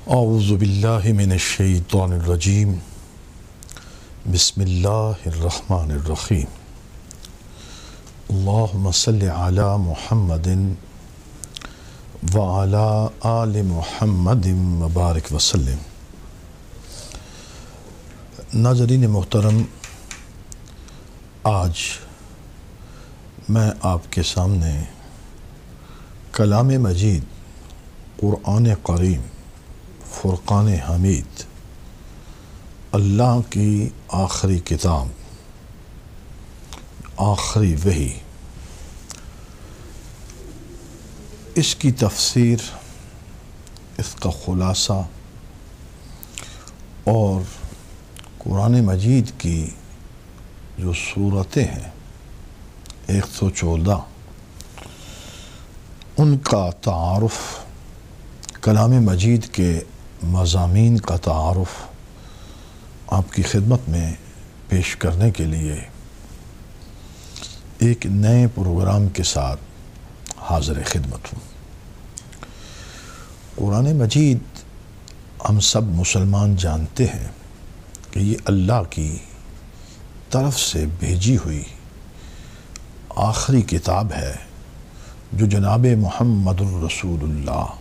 اعوذ باللہ من الشیطان الرجیم بسم اللہ الرحمن الرحیم اللہم صلی علی محمد وعلی آل محمد وبارک وسلم۔ ناظرین محترم، آج میں آپ کے سامنے کلام مجید قرآن کریم فرقان حمید، اللہ کی آخری کتاب، آخری وحی، اس کی تفسیر، اس کا خلاصہ اور قرآن مجید کی جو صورتیں ہیں 114، ان کا تعارف، کلام مجید کے مضامین کا تعارف آپ کی خدمت میں پیش کرنے کے لیے ایک نئے پروگرام کے ساتھ حاضر خدمت ہوں۔ قرآن مجید ہم سب مسلمان جانتے ہیں کہ یہ اللہ کی طرف سے بھیجی ہوئی آخری کتاب ہے، جو جناب محمد الرسول اللہ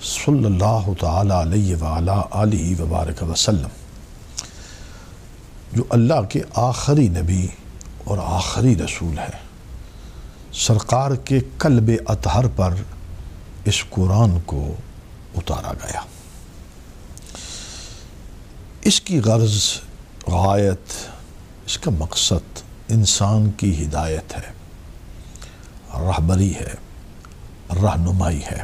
صلی اللہ تعالیٰ علیہ وآلہ آلہ وبارک وسلم، جو اللہ کے آخری نبی اور آخری رسول ہے، سرکار کے قلب اطہر پر اس قرآن کو اتارا گیا۔ اس کی غرض، غایت، اس کا مقصد انسان کی ہدایت ہے، رہبری ہے، رہنمائی ہے۔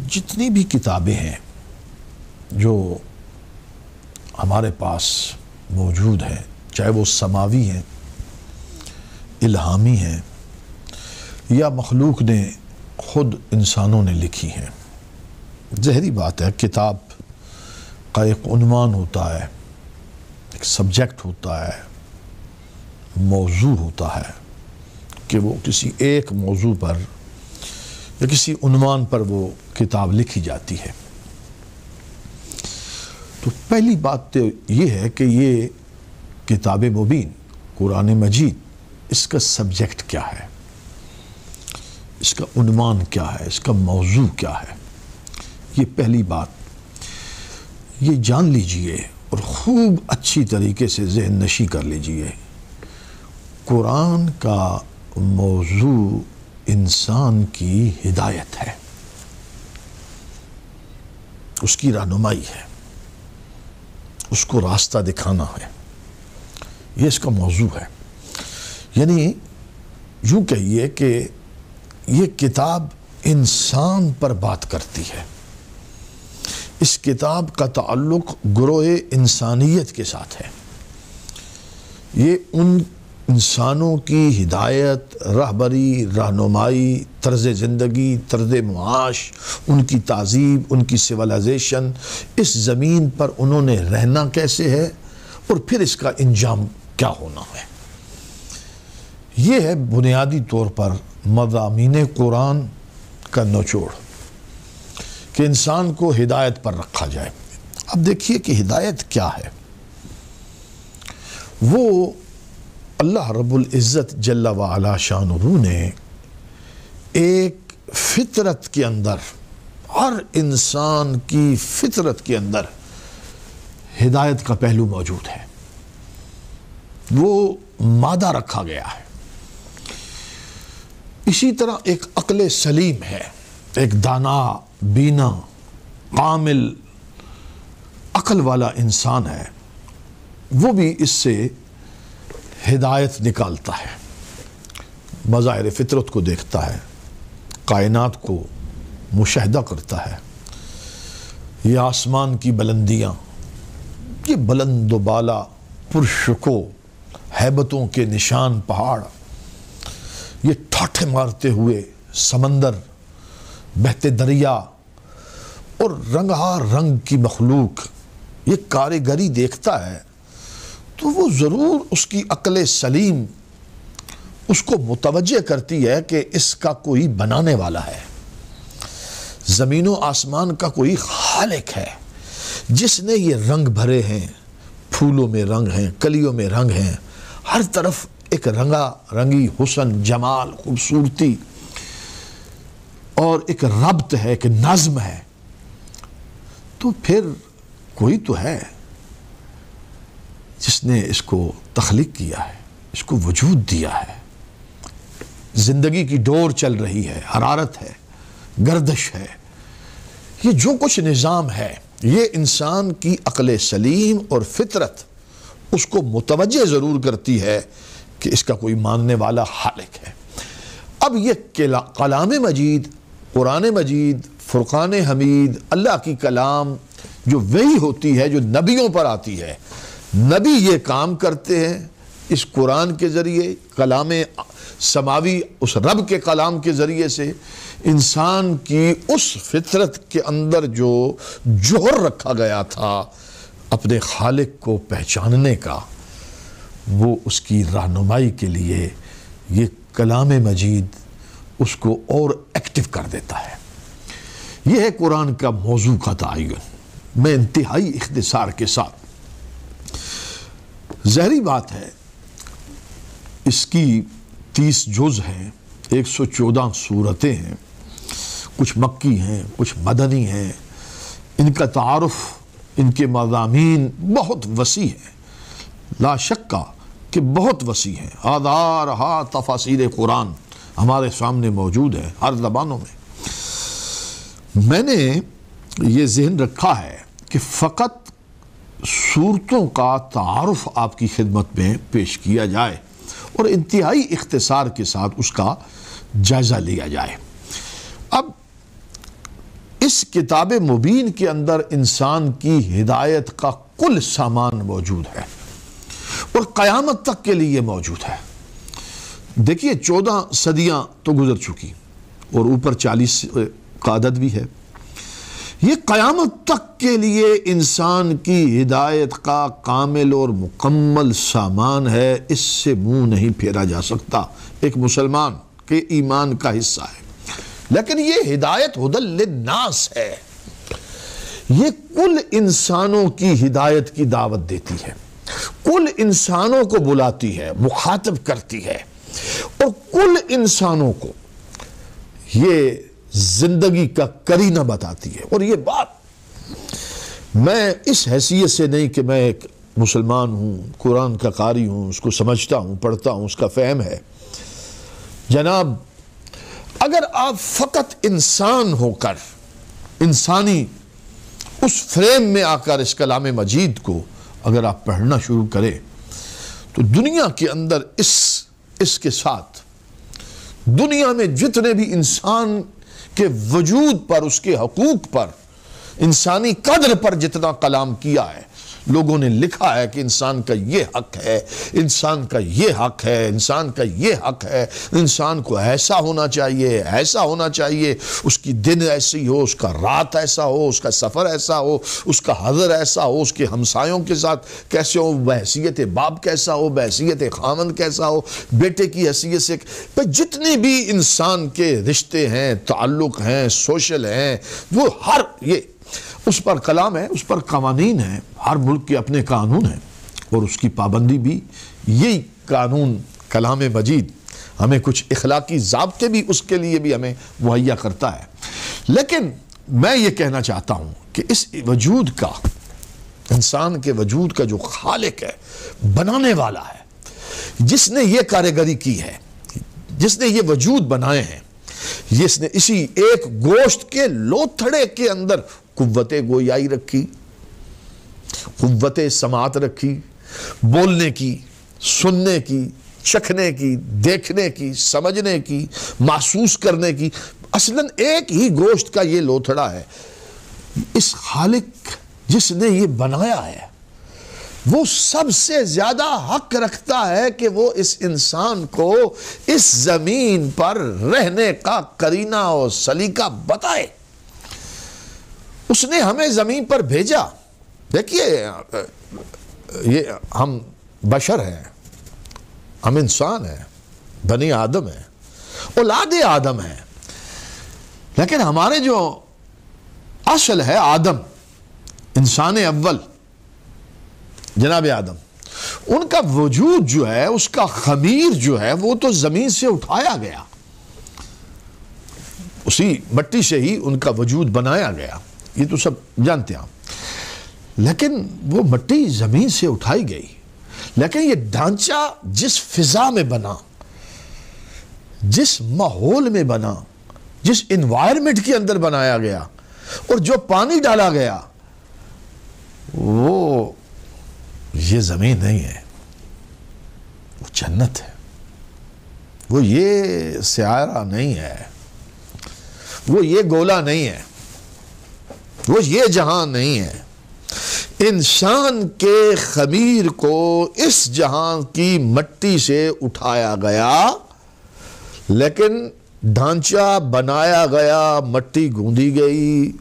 جتنی بھی کتابیں ہیں جو ہمارے پاس موجود ہیں، چاہے وہ سماوی ہیں، الہامی ہیں، یا مخلوق نے خود انسانوں نے لکھی ہیں، ظاہری بات ہے کتاب کا ایک عنوان ہوتا ہے، ایک سبجیکٹ ہوتا ہے، موضوع ہوتا ہے کہ وہ کسی ایک موضوع پر یا کسی عنوان پر وہ کتاب لکھی جاتی ہے۔ تو پہلی بات تو یہ ہے کہ یہ کتاب مبین قرآن مجید، اس کا سبجیکٹ کیا ہے، اس کا عنوان کیا ہے، اس کا موضوع کیا ہے، یہ پہلی بات یہ جان لیجئے اور خوب اچھی طریقے سے ذہن نشی کر لیجئے۔ قرآن کا موضوع انسان کی ہدایت ہے، اس کی رہنمائی ہے، اس کو راستہ دکھانا ہے، یہ اس کا موضوع ہے۔ یعنی یوں کہیے کہ یہ کتاب انسان پر بات کرتی ہے، اس کتاب کا تعلق گروہ انسانیت کے ساتھ ہے، یہ ان انسانوں کی ہدایت، رہبری، رہنمائی، طرز زندگی، طرز معاش، ان کی تہذیب، ان کی سویلائزیشن، اس زمین پر انہوں نے رہنا کیسے ہے اور پھر اس کا انجام کیا ہونا ہے۔ یہ ہے بنیادی طور پر مضامین قرآن کا نچوڑ، کہ انسان کو ہدایت پر رکھا جائے۔ اب دیکھیے کہ ہدایت کیا ہے۔ وہ اللہ رب العزت جل وعلا شانہ نے ایک فطرت کے اندر، ہر انسان کی فطرت کے اندر ہدایت کا پہلو موجود ہے، وہ مادہ رکھا گیا ہے۔ اسی طرح ایک عقل سلیم ہے، ایک دانا، بینا، کامل عقل والا انسان ہے، وہ بھی اس سے ہدایت نکالتا ہے، مظاہر فطرت کو دیکھتا ہے، کائنات کو مشاہدہ کرتا ہے۔ یہ آسمان کی بلندیاں، یہ بلند و بالا پرشکو ہیبتوں کے نشان پہاڑ، یہ ٹھاٹھے مارتے ہوئے سمندر، بہتے دریا اور رنگہار رنگ کی مخلوق، یہ کاریگری دیکھتا ہے تو وہ ضرور اس کی عقل سلیم اس کو متوجہ کرتی ہے کہ اس کا کوئی بنانے والا ہے۔ زمین و آسمان کا کوئی خالق ہے جس نے یہ رنگ بھرے ہیں، پھولوں میں رنگ ہیں، کلیوں میں رنگ ہیں، ہر طرف ایک رنگا رنگی حسن، جمال، خوبصورتی اور ایک ربط ہے، ایک نظم ہے، تو پھر کوئی تو ہے جس نے اس کو تخلیق کیا ہے، اس کو وجود دیا ہے۔ زندگی کی ڈور چل رہی ہے، حرارت ہے، گردش ہے، یہ جو کچھ نظام ہے یہ انسان کی عقل سلیم اور فطرت اس کو متوجہ ضرور کرتی ہے کہ اس کا کوئی ماننے والا خالق ہے۔ اب یہ کلام مجید، قرآن مجید، فرقان حمید، اللہ کی کلام جو وحی ہوتی ہے، جو نبیوں پر آتی ہے، نبی یہ کام کرتے ہیں اس قرآن کے ذریعے، کلام سماوی اس رب کے کلام کے ذریعے سے انسان کی اس فطرت کے اندر جو جوہر رکھا گیا تھا اپنے خالق کو پہچاننے کا، وہ اس کی رہنمائی کے لیے یہ کلام مجید اس کو اور ایکٹیو کر دیتا ہے۔ یہ ہے قرآن کا موضوع کا تعین۔ میں انتہائی اختصار کے ساتھ، ظاہری بات ہے اس کی 30 جز ہیں، 114 سورتیں ہیں، کچھ مکی ہیں، کچھ مدنی ہیں، ان کا تعارف، ان کے مضامین بہت وسیع ہیں، لا شک کہ بہت وسیع ہیں۔ آدھارہا تفاسیر قرآن ہمارے سامنے موجود ہے ہر زبانوں میں۔ میں نے یہ ذہن رکھا ہے کہ فقط صورتوں کا تعارف آپ کی خدمت میں پیش کیا جائے اور انتہائی اختصار کے ساتھ اس کا جائزہ لیا جائے۔ اب اس کتاب مبین کے اندر انسان کی ہدایت کا کل سامان موجود ہے اور قیامت تک کے لیے موجود ہے۔ دیکھیے 14 صدیاں تو گزر چکی اور اوپر 40 کا عدد بھی ہے۔ یہ قیامت تک کے لیے انسان کی ہدایت کا کامل اور مکمل سامان ہے، اس سے منہ نہیں پھیرا جا سکتا، ایک مسلمان کے ایمان کا حصہ ہے۔ لیکن یہ ہدایت ہدی للناس ہے، یہ کل انسانوں کی ہدایت کی دعوت دیتی ہے، کل انسانوں کو بلاتی ہے، مخاطب کرتی ہے، اور کل انسانوں کو یہ زندگی کا کرینہ بتاتی ہے۔ اور یہ بات میں اس حیثیت سے نہیں کہ میں ایک مسلمان ہوں، قرآن کا قاری ہوں، اس کو سمجھتا ہوں، پڑھتا ہوں، اس کا فہم ہے۔ جناب، اگر آپ فقط انسان ہو کر، انسانی اس فریم میں آ کر اس کلام مجید کو اگر آپ پڑھنا شروع کریں تو دنیا کے اندر اس کے ساتھ دنیا میں جتنے بھی انسان کے وجود پر، اس کے حقوق پر، انسانی قدر پر جتنا کلام کیا ہے، لوگوں نے لکھا ہے کہ انسان کا یہ حق ہے، انسان کا یہ حق ہے، انسان کا یہ حق ہے، انسان کو ایسا ہونا چاہیے، ایسا ہونا چاہیے، اس کی دن ایسی ہو، اس کا رات ایسا ہو، اس کا سفر ایسا ہو، اس کا حضر ایسا ہو، اس کے ہمسایوں کے ساتھ کیسے ہو، بحیثیت باپ کیسا ہو، بحیثیت خامند کیسا ہو، بیٹے کی حیثیت سے، جتنے بھی انسان کے رشتے ہیں، تعلق ہیں، سوشل ہیں، وہ ہر یہ اس پر کلام ہے، اس پر قوانین ہیں، ہر ملک کے اپنے قانون ہیں، اور اس کی پابندی بھی یہی قانون کلام مجید ہمیں کچھ اخلاقی ضابطے بھی اس کے لیے بھی ہمیں مہیا کرتا ہے۔ لیکن میں یہ کہنا چاہتا ہوں کہ اس وجود کا، انسان کے وجود کا جو خالق ہے، بنانے والا ہے، جس نے یہ کاریگری کی ہے، جس نے یہ وجود بنائے ہیں، جس نے اسی ایک گوشت کے لوتھڑے کے اندر قوت گویائی رکھی، قوت سماعت رکھی، بولنے کی، سننے کی، چکھنے کی، دیکھنے کی، سمجھنے کی، محسوس کرنے کی، اصلاً ایک ہی گوشت کا یہ لوتھڑا ہے۔ اس خالق جس نے یہ بنایا ہے وہ سب سے زیادہ حق رکھتا ہے کہ وہ اس انسان کو اس زمین پر رہنے کا قرینہ اور سلیقہ بتائے۔ اس نے ہمیں زمین پر بھیجا۔ دیکھیے، یہ ہم بشر ہیں، ہم انسان ہیں، بنی آدم ہیں، اولاد آدم ہیں، لیکن ہمارے جو اصل ہے آدم، انسان اول جناب آدم، ان کا وجود جو ہے، اس کا خمیر جو ہے، وہ تو زمین سے اٹھایا گیا، اسی مٹی سے ہی ان کا وجود بنایا گیا، یہ تو سب جانتے ہیں آپ۔ لیکن وہ مٹی زمین سے اٹھائی گئی، لیکن یہ ڈھانچہ جس فضا میں بنا، جس ماحول میں بنا، جس انوائرمنٹ کے اندر بنایا گیا، اور جو پانی ڈالا گیا، وہ یہ زمین نہیں ہے، وہ جنت ہے، وہ یہ سیارہ نہیں ہے، وہ یہ گولا نہیں ہے، وہ یہ جہاں نہیں ہے۔ انسان کے خمیر کو اس جہان کی مٹی سے اٹھایا گیا، لیکن ڈھانچہ بنایا گیا، مٹی گوندی گئی،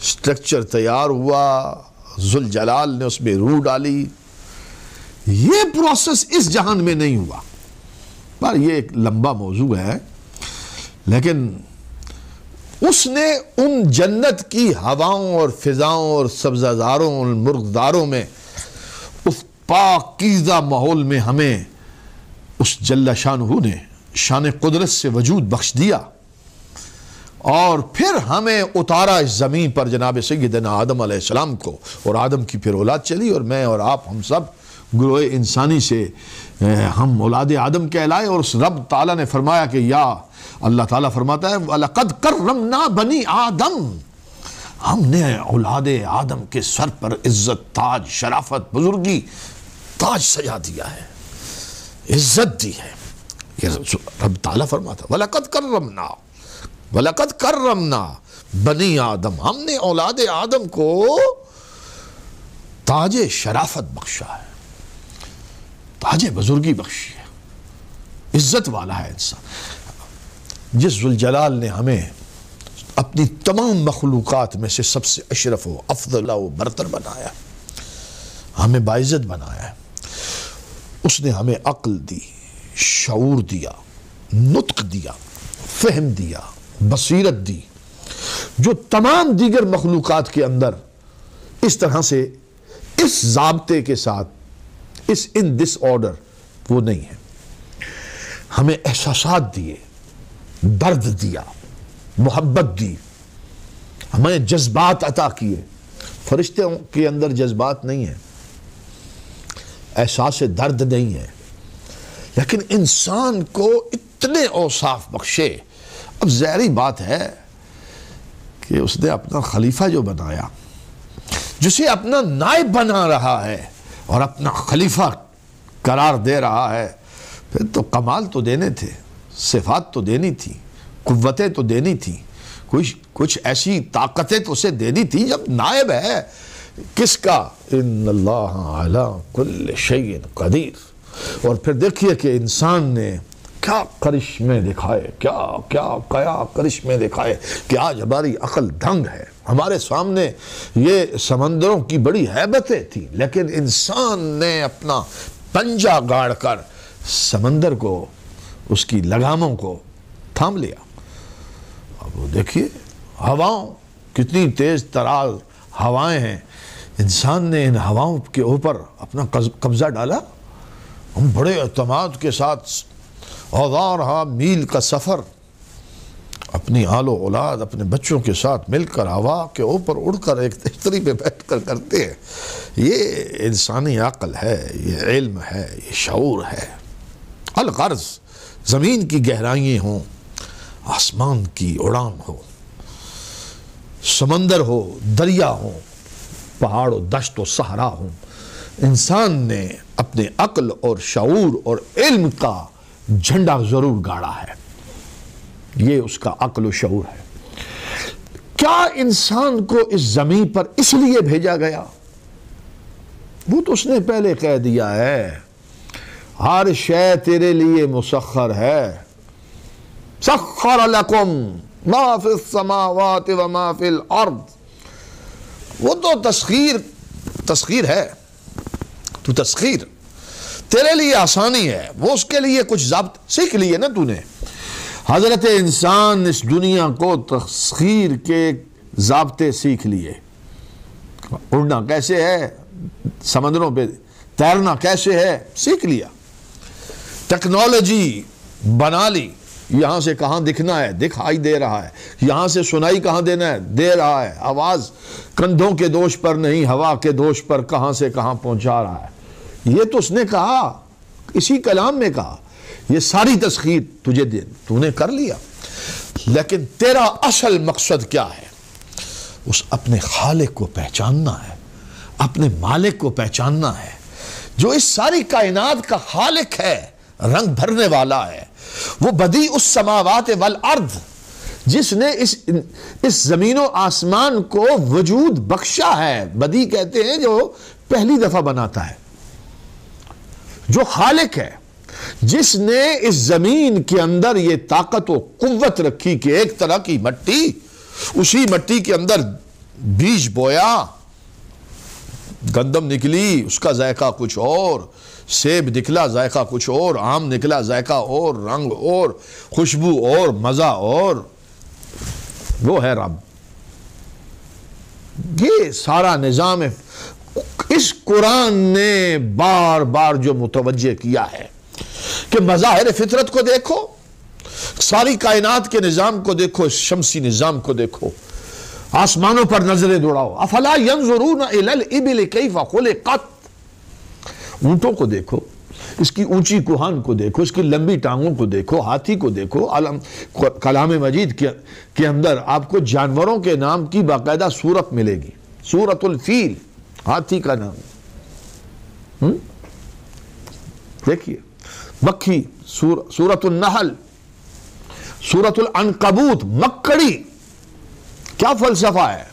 سٹرکچر تیار ہوا، ذوالجلال نے اس میں روح ڈالی۔ یہ پروسیس اس جہان میں نہیں ہوا، پر یہ ایک لمبا موضوع ہے، لیکن اس نے ان جنت کی ہواؤں اور فضاؤں اور سبزہ زاروں اور مرغداروں میں، اس پاکیزہ ماحول میں ہمیں اس جل شانہ نے شان قدرت سے وجود بخش دیا، اور پھر ہمیں اتارا اس زمین پر جناب سیدنا آدم علیہ السلام کو، اور آدم کی پھر اولاد چلی، اور میں اور آپ ہم سب گروہ انسانی سے ہم اولاد آدم کہلائے۔ اور اس رب تعالیٰ نے فرمایا کہ یا اللہ تعالیٰ فرماتا ہے وَلَقَدْ كَرَّمْنَا بَنِي آدم، ہم نے اولاد آدم کے سر پر عزت، تاج، شرافت، بزرگی، تاج سجا دیا ہے، عزت دی ہے۔ یہ رب تعالیٰ فرماتا ہے وَلَقَدْ كَرَّمْنَا بَنِي آدم، ہم نے اولاد آدم کو تاج شرافت بخشا ہے، تاج بزرگی بخشی ہے، عزت والا ہے انسان۔ جس ذوالجلال نے ہمیں اپنی تمام مخلوقات میں سے سب سے اشرف و افضل و برتر بنایا، ہمیں باعزت بنایا ہے، اس نے ہمیں عقل دی، شعور دیا، نطق دیا، فہم دیا، بصیرت دی، جو تمام دیگر مخلوقات کے اندر اس طرح سے اس ضابطے کے ساتھ ان دس آرڈر وہ نہیں ہے۔ ہمیں احساسات دیے، درد دیا، محبت دی، ہمیں جذبات عطا کیے۔ فرشتوں کے اندر جذبات نہیں ہیں، احساس درد نہیں ہے، لیکن انسان کو اتنے اوصاف بخشے۔ اب ظاہری بات ہے کہ اس نے اپنا خلیفہ جو بنایا، جسے اپنا نائب بنا رہا ہے اور اپنا خلیفہ قرار دے رہا ہے، پھر تو کمال تو دینے تھے، صفات تو دینی تھی، قوتیں تو دینی تھی، کچھ ایسی طاقتیں تو اسے دینی تھی۔ جب نائب ہے کس کا؟ ان اللہ علی کل شیء قدیر۔ اور پھر دیکھیے کہ انسان نے کیا کرشمے دکھائے، کیا کرشمے دکھائے کہ آج ہماری عقل دنگ ہے۔ ہمارے سامنے یہ سمندروں کی بڑی ہیبتیں تھیں، لیکن انسان نے اپنا پنجہ گاڑ کر سمندر کو، اس کی لگاموں کو تھام لیا۔ اب وہ دیکھیے ہواؤں، کتنی تیز تراز ہوائیں ہیں، انسان نے ان ہواؤں کے اوپر اپنا قبضہ ڈالا۔ ہم بڑے اعتماد کے ساتھ 1000 میل کا سفر اپنی آل و اولاد، اپنے بچوں کے ساتھ مل کر ہوا کے اوپر اڑ کر ایک تشتری پہ بیٹھ کر کرتے ہیں۔ یہ انسانی عقل ہے، یہ علم ہے، یہ شعور ہے۔ الغرض زمین کی گہرائیاں ہوں، آسمان کی اڑان ہو، سمندر ہو، دریا ہو، پہاڑ و دشت و صحرا ہوں، انسان نے اپنے عقل اور شعور اور علم کا جھنڈا ضرور گاڑا ہے۔ یہ اس کا عقل و شعور ہے۔ کیا انسان کو اس زمین پر اس لیے بھیجا گیا؟ وہ تو اس نے پہلے کہہ دیا ہے، ہر شے تیرے لیے مسخر ہے۔ سخر لکم ما فی السماوات وما فی الارض۔ وہ تو تسخیر ہے، تو تسخیر تیرے لیے آسانی ہے، وہ اس کے لیے کچھ ضابط سیکھ لیے نا تو نے۔ حضرت انسان اس دنیا کو تسخیر کے ضابطے سیکھ لیے، اڑنا کیسے ہے، سمندروں پہ تیرنا کیسے ہے سیکھ لیا، ٹیکنالوجی بنا لی، یہاں سے کہاں دکھنا ہے دکھائی دے رہا ہے، یہاں سے سنائی کہاں دینا ہے دے رہا ہے، آواز کندھوں کے دوش پر نہیں ہوا کے دوش پر کہاں سے کہاں پہنچا رہا ہے۔ یہ تو اس نے کہا، اسی کلام میں کہا، یہ ساری تسخیر تجھے دے، تو نے کر لیا، لیکن تیرا اصل مقصد کیا ہے؟ اس اپنے خالق کو پہچاننا ہے، اپنے مالک کو پہچاننا ہے، جو اس ساری کائنات کا خالق ہے، رنگ بھرنے والا ہے، وہ بدیع السماوات والارض، جس نے اس زمین و آسمان کو وجود بخشا ہے۔ بدیع کہتے ہیں جو پہلی دفعہ بناتا ہے، جو خالق ہے، جس نے اس زمین کے اندر یہ طاقت و قوت رکھی کہ ایک طرح کی مٹی، اسی مٹی کے اندر بیج بویا، گندم نکلی، اس کا ذائقہ کچھ اور، سیب نکلا ذائقہ کچھ اور، آم نکلا ذائقہ اور، رنگ اور، خوشبو اور، مزہ اور، وہ ہے رب۔ یہ سارا نظام ہے۔ اس قرآن نے بار بار جو متوجہ کیا ہے کہ مظاہر فطرت کو دیکھو، ساری کائنات کے نظام کو دیکھو، اس شمسی نظام کو دیکھو، آسمانوں پر نظریں دوڑاؤ، افلا ينظرون الى الابل کیف خلقت، اونٹوں کو دیکھو، اس کی اونچی کوہان کو دیکھو، اس کی لمبی ٹانگوں کو دیکھو، ہاتھی کو دیکھو۔ کلام مجید کے اندر آپ کو جانوروں کے نام کی باقاعدہ صورت ملے گی، سورۃ الفیل، ہاتھی کا نام دیکھیے، مکھی سورۃ النحل، سورۃ العنکبوت، مکڑی۔ کیا فلسفہ ہے؟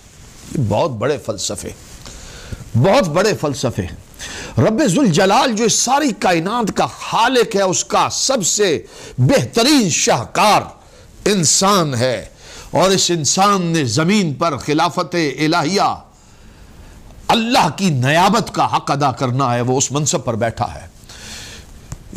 بہت بڑے فلسفے، بہت بڑے فلسفے ہیں۔ رب ذوالجلال جو اس ساری کائنات کا خالق ہے، اس کا سب سے بہترین شاہکار انسان ہے، اور اس انسان نے زمین پر خلافت الہیہ، اللہ کی نیابت کا حق ادا کرنا ہے، وہ اس منصب پر بیٹھا ہے۔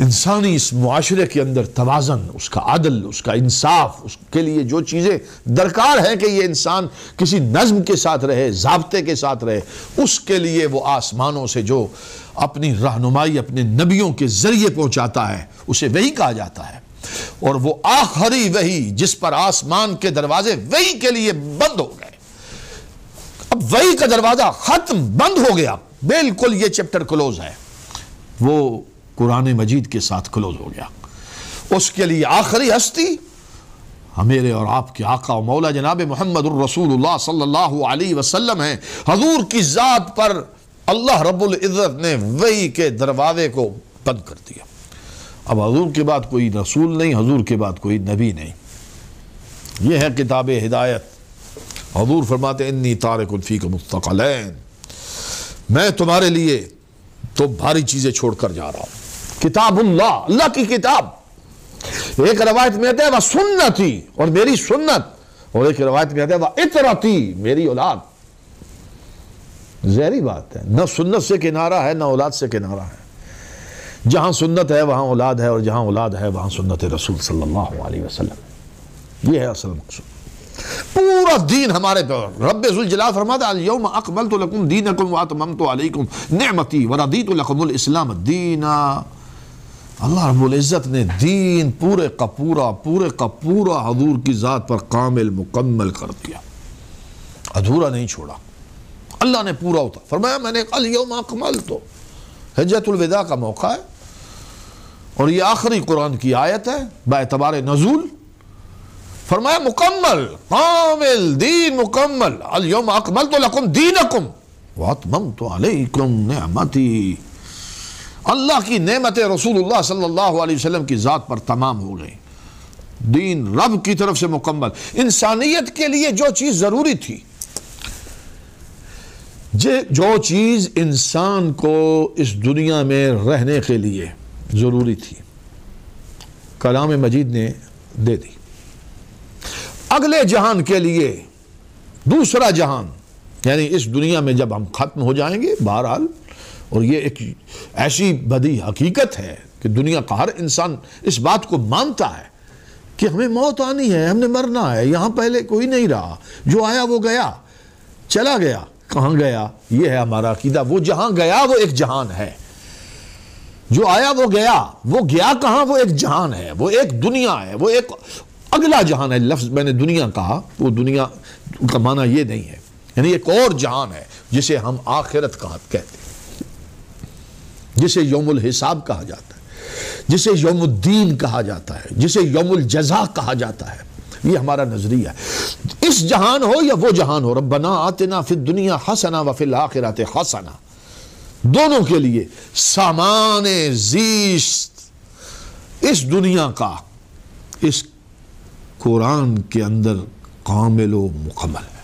انسانی اس معاشرے کے اندر توازن، اس کا عدل، اس کا انصاف، اس کے لیے جو چیزیں درکار ہیں کہ یہ انسان کسی نظم کے ساتھ رہے، ضابطے کے ساتھ رہے، اس کے لیے وہ آسمانوں سے جو اپنی رہنمائی اپنے نبیوں کے ذریعے پہنچاتا ہے، اسے وحی کہا جاتا ہے، اور وہ آخری وحی جس پر آسمان کے دروازے وحی کے لیے بند ہو گئے۔ اب وحی کا دروازہ ختم، بند ہو گیا، بالکل یہ چیپٹر کلوز ہے، وہ قرآن مجید کے ساتھ کلوز ہو گیا۔ اس کے لیے آخری ہستی میرے اور آپ کے آقا و مولا جناب محمد الرسول اللہ صلی اللہ علیہ وسلم ہیں۔ حضور کی ذات پر اللہ رب العزت نے وحی کے دروازے کو بند کر دیا۔ اب حضور کے بعد کوئی رسول نہیں، حضور کے بعد کوئی نبی نہیں۔ یہ ہے کتاب ہدایت۔ حضور فرماتے ہیں انی تارک فیکم الثقلین، میں تمہارے لیے تو بھاری چیزیں چھوڑ کر جا رہا ہوں۔ کتاب اللہ، اللہ کی کتاب۔ ایک روایت میں آتا ہے وہ سنتی، اور میری سنت، اور ایک روایت میں آتا ہے وہ اطرتی، میری اولاد۔ ظاہری بات ہے، نہ سنت سے کنارہ ہے نہ اولاد سے کنارہ ہے۔ جہاں سنت ہے وہاں اولاد ہے، اور جہاں اولاد ہے وہاں سنت رسول صلی اللہ علیہ وسلم۔ یہ ہے اصل مقصود۔ پورا دین ہمارے پر رب ذوالجلال فرماتا ہے الیوم اکملت لکم دینکم واتممت علیکم نعمتی ورضیت لکم الاسلام دینا۔ اللہ رب العزت نے دین پورے کا پورا حضور کی ذات پر کامل مکمل کر دیا، ادھورا نہیں چھوڑا۔ اللہ نے پورا ہوتا فرمایا میں نے الیوم اکملت، حجۃ الوداع کا موقع ہے، اور یہ آخری قرآن کی آیت ہے باعتبار نزول۔ فرمایا مکمل، کامل دین مکمل، الیوم اکملت لکم دینکم واتممت علیکم نعمتی۔ اللہ کی نعمت رسول اللہ صلی اللہ علیہ وسلم کی ذات پر تمام ہو گئی، دین رب کی طرف سے مکمل۔ انسانیت کے لیے جو چیز ضروری تھی، جو چیز انسان کو اس دنیا میں رہنے کے لیے ضروری تھی، کلام مجید نے دے دی۔ اگلے جہان کے لیے دوسرا جہان، یعنی اس دنیا میں جب ہم ختم ہو جائیں گے بہرحال، اور یہ ایک ایسی بدی حقیقت ہے کہ دنیا کا ہر انسان اس بات کو مانتا ہے کہ ہمیں موت آنی ہے، ہم نے مرنا ہے، یہاں پہلے کوئی نہیں رہا، جو آیا وہ گیا، چلا گیا، کہاں گیا؟ یہ ہے ہمارا عقیدہ۔ وہ جہاں گیا وہ ایک جہان ہے، جو آیا وہ گیا کہاں؟ وہ ایک جہان ہے، وہ ایک دنیا ہے، وہ ایک اگلا جہان ہے۔ لفظ میں نے دنیا کہا، وہ دنیا کا معنی یہ نہیں ہے، یعنی ایک اور جہان ہے جسے ہم آخرت کہتے ہیں، جسے یوم الحساب کہا جاتا ہے، جسے یوم الدین کہا جاتا ہے، جسے یوم الجزا کہا جاتا ہے۔ یہ ہمارا نظریہ ہے۔ اس جہان ہو یا وہ جہان ہو، ربنا آتنا فی الدنیا حسنہ وفی الآخرۃ حسنہ، دونوں کے لیے سامان زیست اس دنیا کا اس قرآن کے اندر کامل و مکمل ہے۔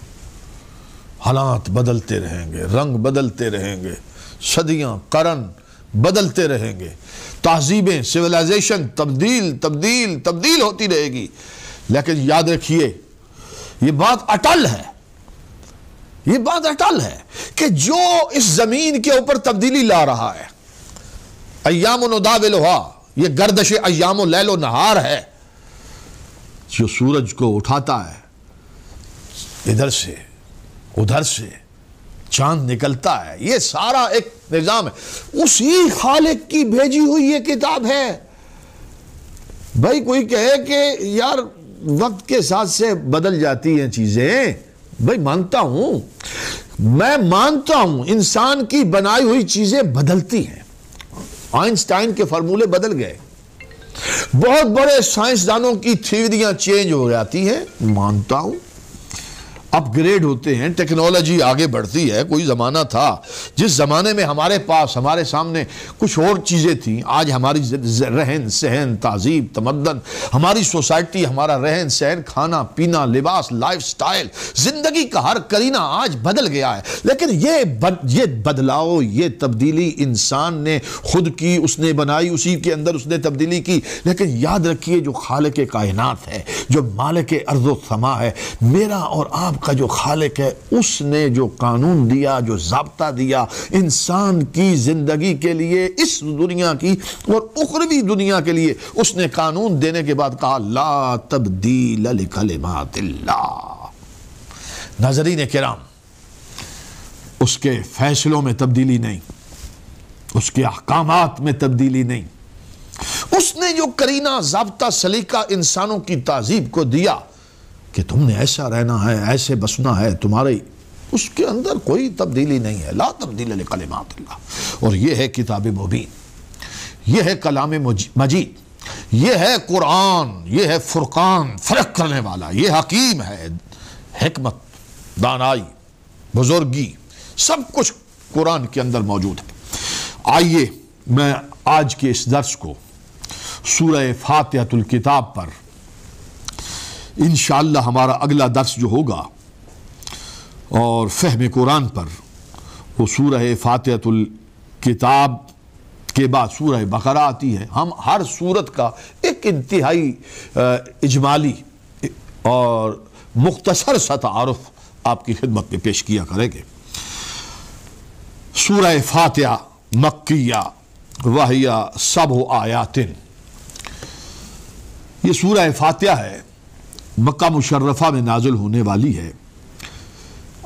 حالات بدلتے رہیں گے، رنگ بدلتے رہیں گے، صدیاں قرن بدلتے رہیں گے، تہذیبیں سویلائزیشن تبدیل ہوتی رہے گی، لیکن یاد رکھیے یہ بات اٹل ہے، یہ بات اٹل ہے کہ جو اس زمین کے اوپر تبدیلی لا رہا ہے، ایام نداولھا، یہ گردش ایام و لیل و نہار ہے، جو سورج کو اٹھاتا ہے ادھر سے ادھر سے، چاند نکلتا ہے، یہ سارا ایک نظام ہے، اسی خالق کی بھیجی ہوئی یہ کتاب ہے۔ بھائی کوئی کہے کہ یار وقت کے ساتھ سے بدل جاتی ہیں چیزیں، بھائی مانتا ہوں، میں مانتا ہوں انسان کی بنائی ہوئی چیزیں بدلتی ہیں، آئنسٹائن کے فارمولے بدل گئے، بہت بڑے سائنسدانوں کی تھیوریاں چینج ہو جاتی ہیں، مانتا ہوں، اپ گریڈ ہوتے ہیں، ٹیکنالوجی آگے بڑھتی ہے۔ کوئی زمانہ تھا جس زمانے میں ہمارے پاس ہمارے سامنے کچھ اور چیزیں تھیں، آج ہماری رہن سہن، تہذیب، تمدن، ہماری سوسائٹی، ہمارا رہن سہن، کھانا پینا، لباس، لائف سٹائل، زندگی کا ہر قرینہ آج بدل گیا ہے، لیکن یہ بدلاؤ، یہ تبدیلی انسان نے خود کی، اس نے بنائی، اسی کے اندر اس نے تبدیلی کی، لیکن یاد رکھیے جو خالق کائنات ہے، جو مالک ارض و سما ہے، میرا اور آپ کا جو خالق ہے، اس نے جو قانون دیا، جو ضابطہ دیا انسان کی زندگی کے لیے، اس دنیا کی اور اخروی دنیا کے لیے، اس نے قانون دینے کے بعد کہا لا تبدیل لکلمات اللہ۔ ناظرین کرام، اس کے فیصلوں میں تبدیلی نہیں، اس کے احکامات میں تبدیلی نہیں، اس نے جو قرینہ، ضابطہ، سلیقہ انسانوں کی تہذیب کو دیا کہ تم نے ایسا رہنا ہے، ایسے بسنا ہے، تمہارے اس کے اندر کوئی تبدیلی نہیں ہے۔ لا تبدیل لکلمات اللہ، اور یہ ہے کتاب مبین، یہ ہے کلام مجید، یہ ہے قرآن، یہ ہے فرقان، فرق کرنے والا، یہ حکیم ہے، حکمت، دانائی، بزرگی، سب کچھ قرآن کے اندر موجود ہے۔ آئیے میں آج کے اس درس کو سورہ فاتحۃ الکتاب پر، انشاءاللہ ہمارا اگلا درس جو ہوگا اور فہم قرآن پر، وہ سورہ فاتحۃ الکتاب کے بعد سورہ بقرہ آتی ہے۔ ہم ہر سورت کا ایک انتہائی اجمالی اور مختصر سا تعارف آپ کی خدمت میں پیش کیا کریں گے۔ سورہ فاتحہ مکیہ وہی 7 آیات، یہ سورہ فاتحہ ہے، مکہ مشرفہ میں نازل ہونے والی ہے،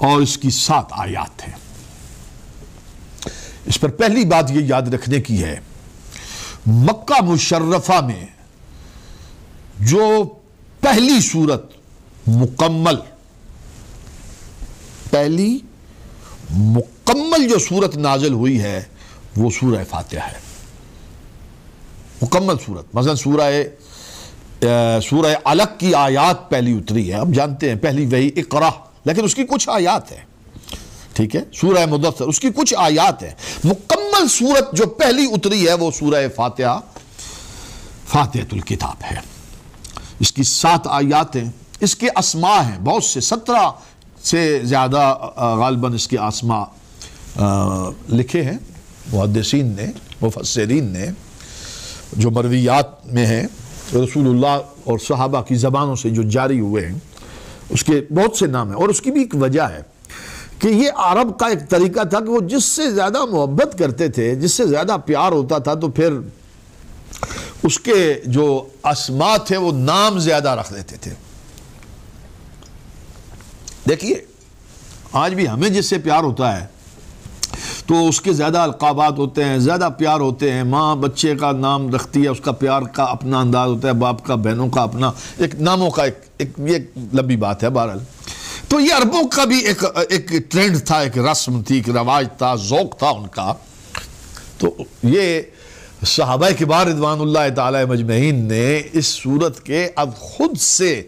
اور اس کی 7 آیات ہیں۔ اس پر پہلی بات یہ یاد رکھنے کی ہے، مکہ مشرفہ میں جو پہلی سورت مکمل، پہلی مکمل جو سورت نازل ہوئی ہے وہ سورہ فاتحہ ہے، مکمل سورت۔ مثلا سورہ علق کی آیات پہلی اتری ہے، ہم جانتے ہیں پہلی وہی اقرا، لیکن اس کی کچھ آیات ہیں، ٹھیک ہے، سورہ مدثر اس کی کچھ آیات ہیں۔ مکمل سورت جو پہلی اتری ہے وہ سورہ فاتحہ، فاتحۃ الکتاب ہے۔ اس کی 7 آیات ہیں، اس کے اسماء ہیں بہت سے، 17 سے زیادہ غالباً اس کے اسماء لکھے ہیں محدثین نے، مفسرین نے، جو مرویات میں ہیں، رسول اللہ اور صحابہ کی زبانوں سے جو جاری ہوئے ہیں، اس کے بہت سے نام ہیں۔ اور اس کی بھی ایک وجہ ہے کہ یہ عرب کا ایک طریقہ تھا کہ وہ جس سے زیادہ محبت کرتے تھے، جس سے زیادہ پیار ہوتا تھا، تو پھر اس کے جو اسما تھے وہ نام زیادہ رکھ دیتے تھے. دیکھیے آج بھی ہمیں جس سے پیار ہوتا ہے تو اس کے زیادہ القابات ہوتے ہیں, زیادہ پیار ہوتے ہیں. ماں بچے کا نام رکھتی ہے, اس کا پیار کا اپنا انداز ہوتا ہے, باپ کا, بہنوں کا اپنا, ایک ناموں کا یہ لمبی بات ہے. بہرحال تو یہ عربوں کا بھی ایک ٹرینڈ تھا, ایک رسم تھی, ایک رواج تھا, ذوق تھا ان کا. تو یہ صحابہ کبار رضوان اللہ تعالی مجمعین نے اس صورت کے اب خود سے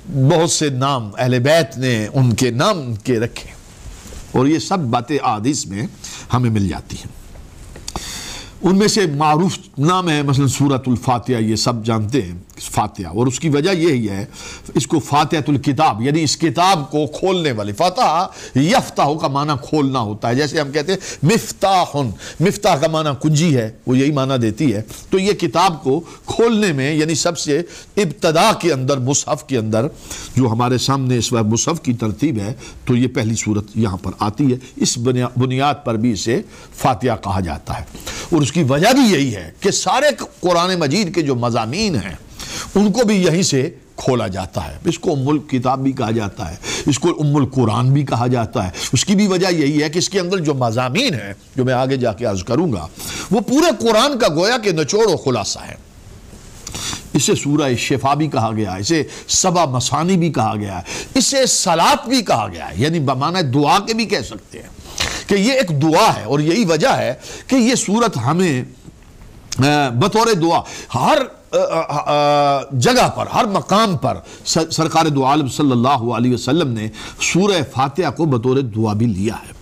بہت سے نام اہل بیت نے ان کے نام کے رکھے, اور یہ سب باتیں احادیث میں ہمیں مل جاتی ہیں. ان میں سے معروف نام ہے مثلا سورۃ الفاتحہ, یہ سب جانتے ہیں فاتحہ, اور اس کی وجہ یہی ہے اس کو فاتحۃ الکتاب یعنی اس کتاب کو کھولنے والے. فتح یفتح کا معنی کھولنا ہوتا ہے, جیسے ہم کہتے ہیں مفتاح, مفتاح کا معنی کنجی ہے, وہ یہی معنی دیتی ہے. تو یہ کتاب کو کھولنے میں یعنی سب سے ابتدا کے اندر مصحف کے اندر جو ہمارے سامنے اس وقت مصحف کی ترتیب ہے تو یہ پہلی صورت یہاں پر آتی ہے. اس بنیاد پر بھی اسے فاتحہ کہا جاتا ہے, اور اس کی وجہ بھی یہی ہے کہ سارے قرآن مجید کے جو مضامین ہیں ان کو بھی یہیں سے کھولا جاتا ہے. اس کو ام الکتاب بھی کہا جاتا ہے, اس کو ام القرآن بھی کہا جاتا ہے. اس کی بھی وجہ یہی ہے کہ اس کے اندر جو مضامین ہیں جو میں آگے جا کے عرض کروں گا وہ پورے قرآن کا گویا کہ نچوڑ و خلاصہ ہے. اسے سورہ شفا بھی کہا گیا ہے, اسے سبع مثانی بھی کہا گیا ہے, اسے صلاۃ بھی کہا گیا ہے, یعنی بمعنی دعا کے بھی کہہ سکتے ہیں کہ یہ ایک دعا ہے. اور یہی وجہ ہے کہ یہ سورت ہمیں بطور دعا ہر جگہ پر, ہر مقام پر سرکار دو عالم صلی اللہ علیہ وسلم نے سورہ فاتحہ کو بطور دعا بھی لیا ہے.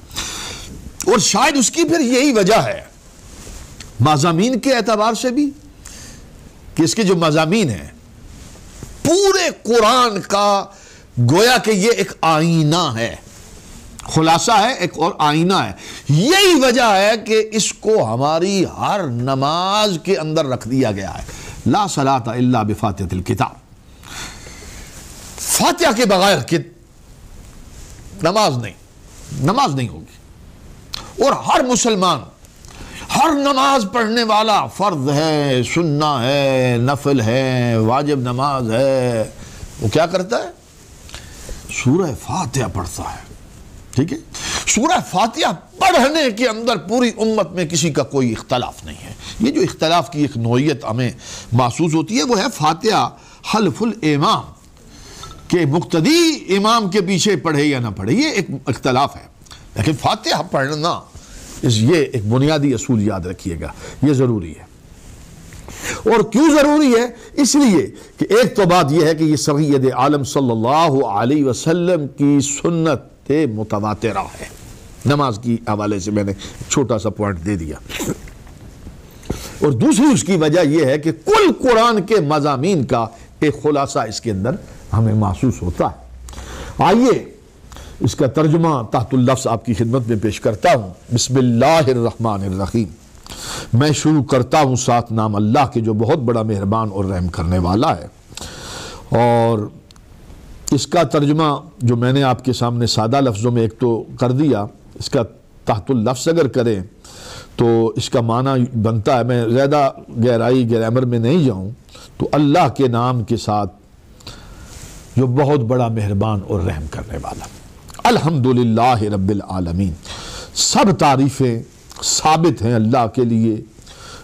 اور شاید اس کی پھر یہی وجہ ہے مضامین کے اعتبار سے بھی کہ اس کے جو مضامین ہیں پورے قرآن کا گویا کہ یہ ایک آئینہ ہے, خلاصہ ہے, ایک اور آئینہ ہے. یہی وجہ ہے کہ اس کو ہماری ہر نماز کے اندر رکھ دیا گیا ہے. لا صلاۃ الا بفاتحۃ الکتاب, فاتحہ کے بغیر نماز نہیں ہوگی. اور ہر مسلمان, ہر نماز پڑھنے والا, فرض ہے, سنہ ہے, نفل ہے, واجب نماز ہے, وہ کیا کرتا ہے؟ سورہ فاتحہ پڑھتا ہے. ٹھیک ہے, سورہ فاتحہ پڑھنے کے اندر پوری امت میں کسی کا کوئی اختلاف نہیں ہے. یہ جو اختلاف کی ایک نوعیت ہمیں محسوس ہوتی ہے وہ ہے فاتحہ حلف الامام, کہ مقتدی امام کے پیچھے پڑھے یا نہ پڑھے, یہ ایک اختلاف ہے. لیکن فاتحہ پڑھنا یہ ایک بنیادی اصول یاد رکھیے گا, یہ ضروری ہے. اور کیوں ضروری ہے؟ اس لیے کہ ایک تو بات یہ ہے کہ یہ سید عالم صلی اللہ علیہ وسلم کی سنت متواترہ ہے. نماز کی حوالے سے میں نے چھوٹا سا پوائنٹ دے دیا. اور دوسری اس کی وجہ یہ ہے کہ کل قرآن کے مضامین کا ایک خلاصہ اس کے اندر ہمیں محسوس ہوتا ہے. آئیے اس کا ترجمہ تحت اللفظ آپ کی خدمت میں پیش کرتا ہوں. بسم اللہ الرحمن الرحیم. میں شروع کرتا ہوں ساتھ نام اللہ کے جو بہت بڑا مہربان اور رحم کرنے والا ہے. اور اس کا ترجمہ جو میں نے آپ کے سامنے سادہ لفظوں میں ایک تو کر دیا, اس کا تحت اللفظ اگر کریں تو اس کا معنی بنتا ہے, میں زیادہ گہرائی گرامر میں نہیں جاؤں, تو اللہ کے نام کے ساتھ جو بہت بڑا مہربان اور رحم کرنے والا. الحمدللہ رب العالمین, سب تعریفیں ثابت ہیں اللہ کے لیے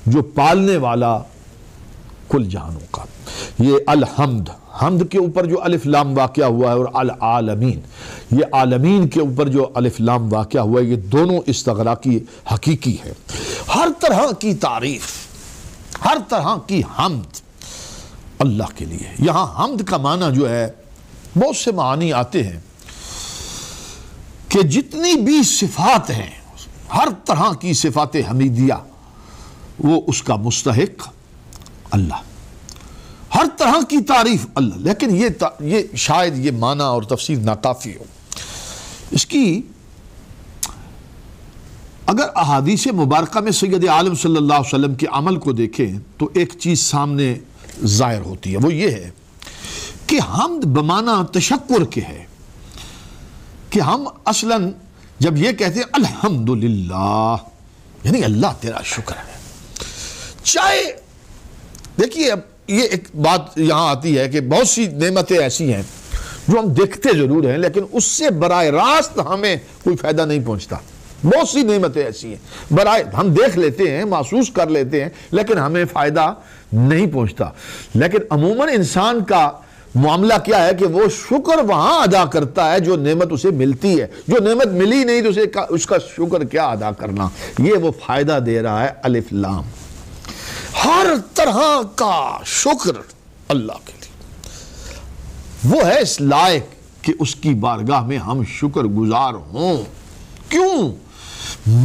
جو پالنے والا کل جہانوں کا. یہ الحمد, حمد کے اوپر جو الف لام واقعہ ہوا ہے, اور العالمین, یہ عالمین کے اوپر جو الف لام واقعہ ہوا ہے, یہ دونوں استغراقی حقیقی ہے. ہر طرح کی تعریف, ہر طرح کی حمد اللہ کے لیے. یہاں حمد کا معنی جو ہے بہت سے معانی آتے ہیں کہ جتنی بھی صفات ہیں, ہر طرح کی صفات حمیدیہ وہ اس کا مستحق اللہ, ہر طرح کی تعریف اللہ. لیکن یہ شاید یہ معنی اور تفسیر ناکافی ہو. اس کی اگر احادیث مبارکہ میں سید عالم صلی اللہ علیہ وسلم کے عمل کو دیکھیں تو ایک چیز سامنے ظاہر ہوتی ہے, وہ یہ ہے کہ حمد بمعنی تشکر کے ہے, کہ ہم اصلاً جب یہ کہتے ہیں الحمدللہ یعنی اللہ تیرا شکر ہے. چاہے دیکھیے اب یہ ایک بات یہاں آتی ہے کہ بہت سی نعمتیں ایسی ہیں جو ہم دیکھتے ضرور ہیں لیکن اس سے براہ راست ہمیں کوئی فائدہ نہیں پہنچتا. بہت سی نعمتیں ایسی ہیں ہم دیکھ لیتے ہیں، محسوس کر لیتے ہیں، لیکن ہمیں فائدہ نہیں پہنچتا. لیکن عموماً انسان کا معاملہ کیا ہے کہ وہ شکر وہاں ادا کرتا ہے جو نعمت اسے ملتی ہے. جو نعمت ملی نہیں تو اس کا شکر کیا ادا کرنا. یہ وہ فائدہ دے رہا ہے الف لام. ہر طرح کا شکر اللہ کے لیے، وہ ہے اس لائق کہ اس کی بارگاہ میں ہم شکر گزار ہوں. کیوں؟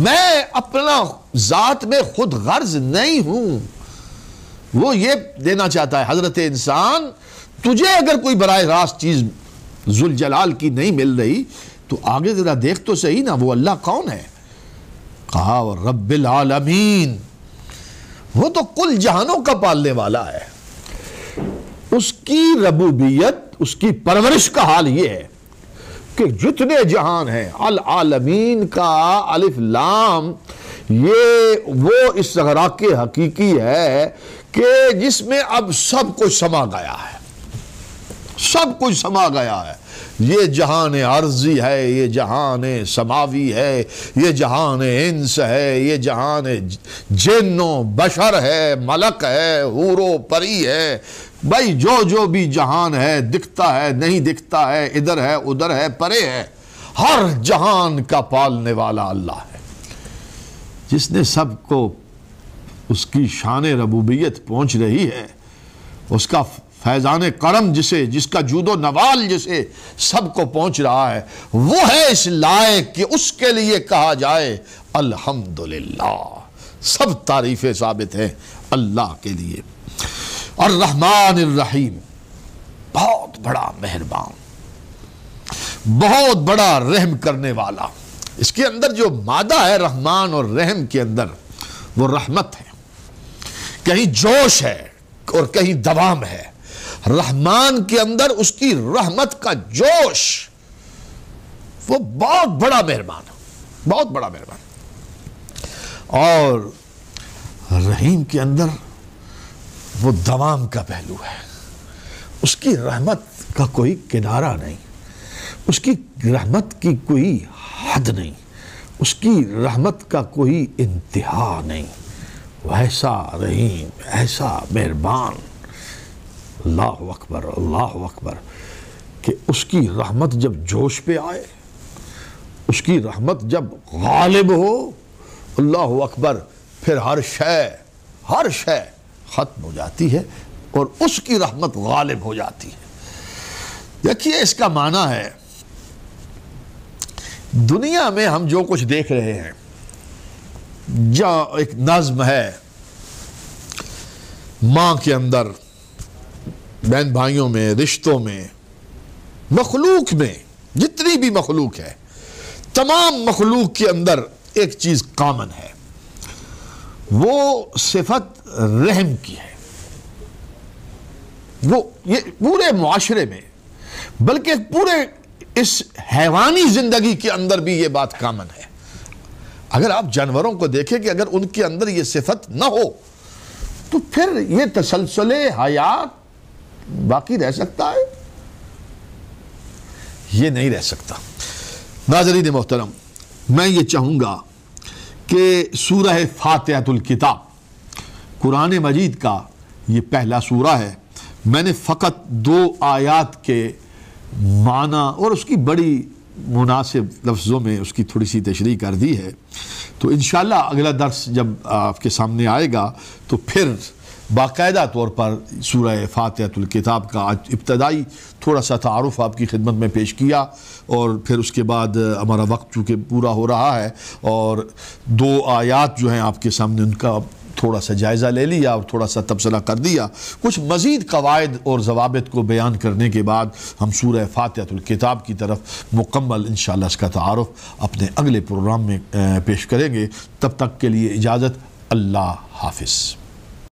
میں اپنا ذات میں خود غرض نہیں ہوں. وہ یہ دینا چاہتا ہے حضرت انسان، تجھے اگر کوئی براہ راست چیز ذوالجلال کی نہیں مل رہی تو آگے ذرا دیکھ تو صحیح نا وہ اللہ کون ہے. کہا رب العالمین، وہ تو کل جہانوں کا پالنے والا ہے. اس کی ربوبیت، اس کی پرورش کا حال یہ ہے کہ جتنے جہان ہیں، العالمین کا الف لام، یہ وہ استغراق حقیقی ہے کہ جس میں اب سب کچھ سما گیا ہے. سب کچھ سما گیا ہے. یہ جہان عرضی ہے، یہ جہان سماوی ہے، یہ جہان انس ہے، یہ جہان جن و بشر ہے، ملک ہے، حور و پری ہے. بھائی جو بھی جہان ہے، دکھتا ہے نہیں دکھتا ہے، ادھر ہے ادھر ہے، پرے ہے، ہر جہان کا پالنے والا اللہ ہے جس نے سب کو اس کی شان ربوبیت پہنچ رہی ہے. اس کا فیضان کرم جس کا جود و نوال جسے سب کو پہنچ رہا ہے، وہ ہے اس لائق کہ اس کے لیے کہا جائے الحمدللہ. سب تعریفیں ثابت ہیں اللہ کے لیے. الرحمن الرحیم، بہت بڑا مہربان، بہت بڑا رحم کرنے والا. اس کے اندر جو مادہ ہے رحمان اور رحم کے اندر، وہ رحمت ہے. کہیں جوش ہے اور کہیں دوام ہے. رحمان کے اندر اس کی رحمت کا جوش، وہ بہت بڑا مہربان ہے، بہت بڑا مہربان. اور رحیم کے اندر وہ دوام کا پہلو ہے. اس کی رحمت کا کوئی کنارہ نہیں، اس کی رحمت کی کوئی حد نہیں، اس کی رحمت کا کوئی انتہا نہیں. ایسا رحیم، ایسا مہربان، اللہ اکبر اللہ اکبر، کہ اس کی رحمت جب جوش پہ آئے، اس کی رحمت جب غالب ہو، اللہ اکبر، پھر ہر شے ختم ہو جاتی ہے اور اس کی رحمت غالب ہو جاتی ہے. دیکھیے اس کا معنی ہے، دنیا میں ہم جو کچھ دیکھ رہے ہیں، جو ایک نظم ہے ماں کے اندر، بہن بھائیوں میں، رشتوں میں، مخلوق میں، جتنی بھی مخلوق ہے، تمام مخلوق کے اندر ایک چیز کامن ہے، وہ صفت رحم کی ہے. وہ یہ پورے معاشرے میں، بلکہ پورے اس حیوانی زندگی کے اندر بھی یہ بات کامن ہے. اگر آپ جانوروں کو دیکھیں کہ اگر ان کے اندر یہ صفت نہ ہو تو پھر یہ تسلسل حیات باقی رہ سکتا ہے؟ یہ نہیں رہ سکتا. ناظرین محترم، میں یہ چاہوں گا کہ سورہ فاتحۃ الکتاب، قرآن مجید کا یہ پہلا سورہ ہے. میں نے فقط 2 آیات کے معنی اور اس کی بڑی مناسب لفظوں میں اس کی تھوڑی سی تشریح کر دی ہے. تو انشاءاللہ اگلا درس جب آپ کے سامنے آئے گا تو پھر باقاعدہ طور پر سورہ فاتحۃ الکتاب کا ابتدائی تھوڑا سا تعارف آپ کی خدمت میں پیش کیا، اور پھر اس کے بعد ہمارا وقت چونکہ پورا ہو رہا ہے اور 2 آیات جو ہیں آپ کے سامنے ان کا تھوڑا سا جائزہ لے لیا اور تھوڑا سا تبصرہ کر دیا. کچھ مزید قواعد اور ضوابط کو بیان کرنے کے بعد ہم سورہ فاتحۃ الکتاب کی طرف مکمل انشاءاللہ اس کا تعارف اپنے اگلے پروگرام میں پیش کریں گے. تب تک کے لیے اجازت. اللہ حافظ.